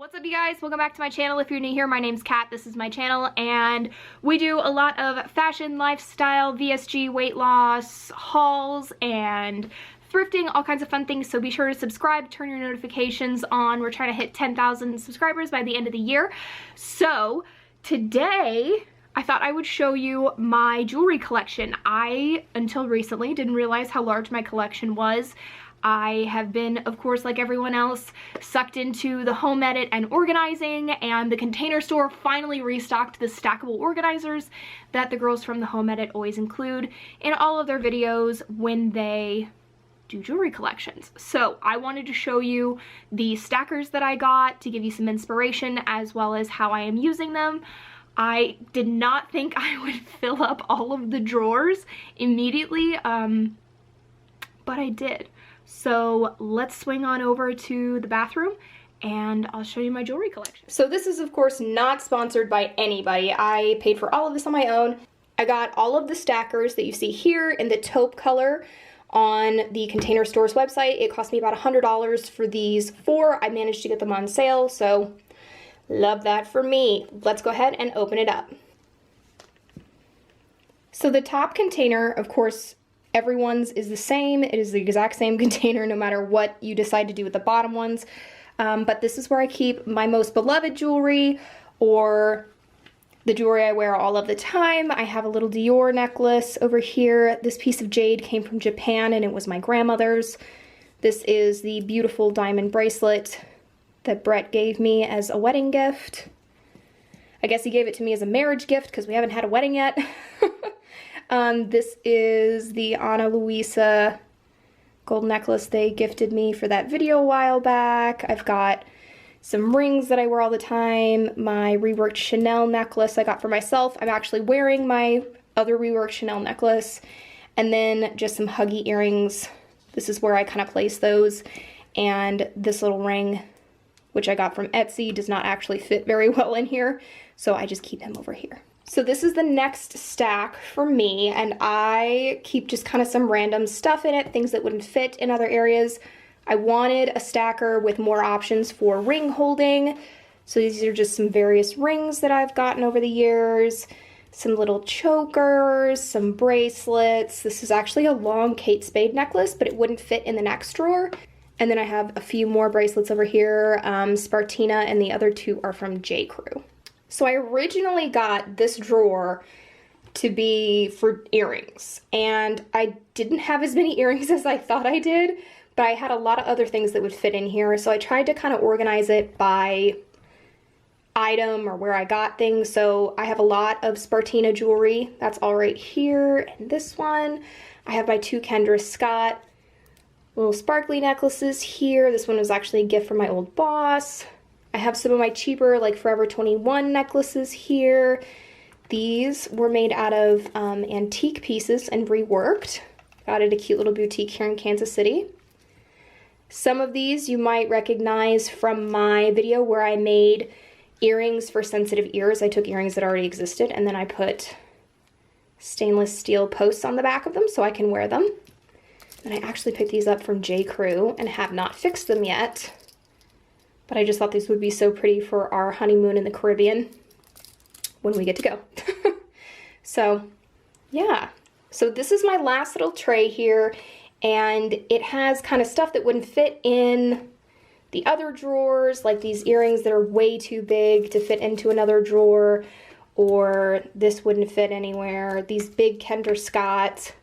What's up, you guys? Welcome back to my channel. If you're new here, my name's Kat. This is my channel, and we do a lot of fashion, lifestyle, VSG, weight loss, hauls, and thrifting, all kinds of fun things. So be sure to subscribe, turn your notifications on. We're trying to hit 10,000 subscribers by the end of the year. So today, I thought I would show you my jewelry collection. I, until recently, didn't realize how large my collection was. I have been, of course, like everyone else, sucked into the home edit and organizing, and the Container Store finally restocked the stackable organizers that the girls from the home edit always include in all of their videos when they do jewelry collections. So I wanted to show you the stackers that I got to give you some inspiration, as well as how I am using them. I did not think I would fill up all of the drawers immediately, but I did. So let's swing on over to the bathroom and I'll show you my jewelry collection. So this is, of course, not sponsored by anybody. I paid for all of this on my own. I got all of the stackers that you see here in the taupe color on the Container Store's website. It cost me about $100 for these four. I managed to get them on sale, so love that for me. Let's go ahead and open it up. So the top container, of course, everyone's is the same. It is the exact same container no matter what you decide to do with the bottom ones. But this is where I keep my most beloved jewelry, or the jewelry I wear all of the time. I have a little Dior necklace over here. This piece of jade came from Japan and it was my grandmother's. This is the beautiful diamond bracelet that Brett gave me as a wedding gift. I guess he gave it to me as a marriage gift because we haven't had a wedding yet. This is the Ana Luisa gold necklace they gifted me for that video a while back. I've got some rings that I wear all the time. My reworked Chanel necklace I got for myself. I'm actually wearing my other reworked Chanel necklace. And then just some huggy earrings. This is where I kind of place those. And this little ring, which I got from Etsy, does not actually fit very well in here. So I just keep him over here. So this is the next stack for me, and I keep just kind of some random stuff in it, things that wouldn't fit in other areas. I wanted a stacker with more options for ring holding. So these are just some various rings that I've gotten over the years, some little chokers, some bracelets. This is actually a long Kate Spade necklace, but it wouldn't fit in the next drawer. And then I have a few more bracelets over here, Spartina, and the other two are from J. Crew. So I originally got this drawer to be for earrings, and I didn't have as many earrings as I thought I did, but I had a lot of other things that would fit in here, so I tried to kind of organize it by item or where I got things. So I have a lot of Spartina jewelry. That's all right here, and this one. I have my two Kendra Scott little sparkly necklaces here. This one was actually a gift from my old boss. I have some of my cheaper, like Forever 21 necklaces here. These were made out of antique pieces and reworked. Got at a cute little boutique here in Kansas City. Some of these you might recognize from my video where I made earrings for sensitive ears. I took earrings that already existed and then I put stainless steel posts on the back of them so I can wear them. And I actually picked these up from J. Crew and have not fixed them yet. But I just thought these would be so pretty for our honeymoon in the Caribbean when we get to go. So, yeah. So this is my last little tray here, and it has kind of stuff that wouldn't fit in the other drawers, like these earrings that are way too big to fit into another drawer, or this wouldn't fit anywhere. These big Kendra Scott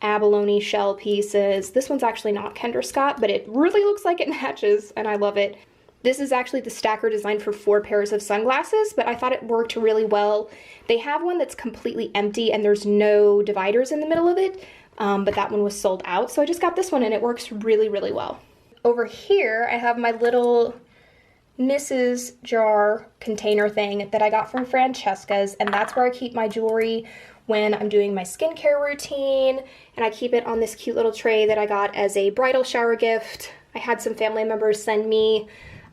abalone shell pieces. This one's actually not Kendra Scott, but it really looks like it matches, and I love it. This is actually the stacker designed for 4 pairs of sunglasses, but I thought it worked really well. They have one that's completely empty and there's no dividers in the middle of it, but that one was sold out, so I just got this one and it works really, really well. Over here, I have my little Mrs. jar container thing that I got from Francesca's, and that's where I keep my jewelry when I'm doing my skincare routine, and I keep it on this cute little tray that I got as a bridal shower gift. I had some family members send me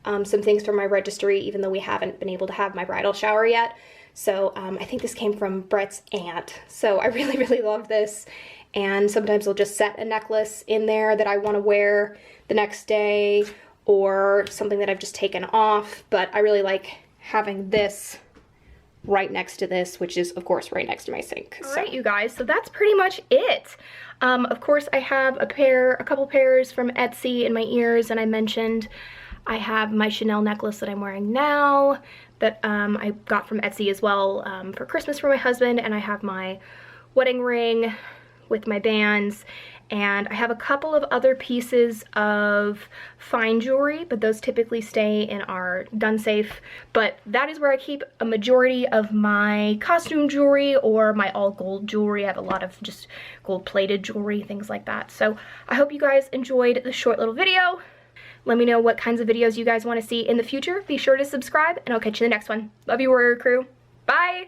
some things from my registry, even though we haven't been able to have my bridal shower yet. So I think this came from Brett's aunt. So I really, really love this. And sometimes I'll just set a necklace in there that I want to wear the next day, or something that I've just taken off, but I really like having this right next to this, which is of course right next to my sink. All right, you guys, so that's pretty much it. Of course I have a couple pairs from Etsy in my ears, and I mentioned I have my Chanel necklace that I'm wearing now that I got from Etsy as well for Christmas for my husband, and I have my wedding ring with my bands, and I have a couple of other pieces of fine jewelry, but those typically stay in our gun safe. But that is where I keep a majority of my costume jewelry or my all gold jewelry. I have a lot of just gold plated jewelry, things like that. So I hope you guys enjoyed the short little video. Let me know what kinds of videos you guys want to see in the future. Be sure to subscribe, and I'll catch you in the next one. Love you, Warrior Crew. Bye!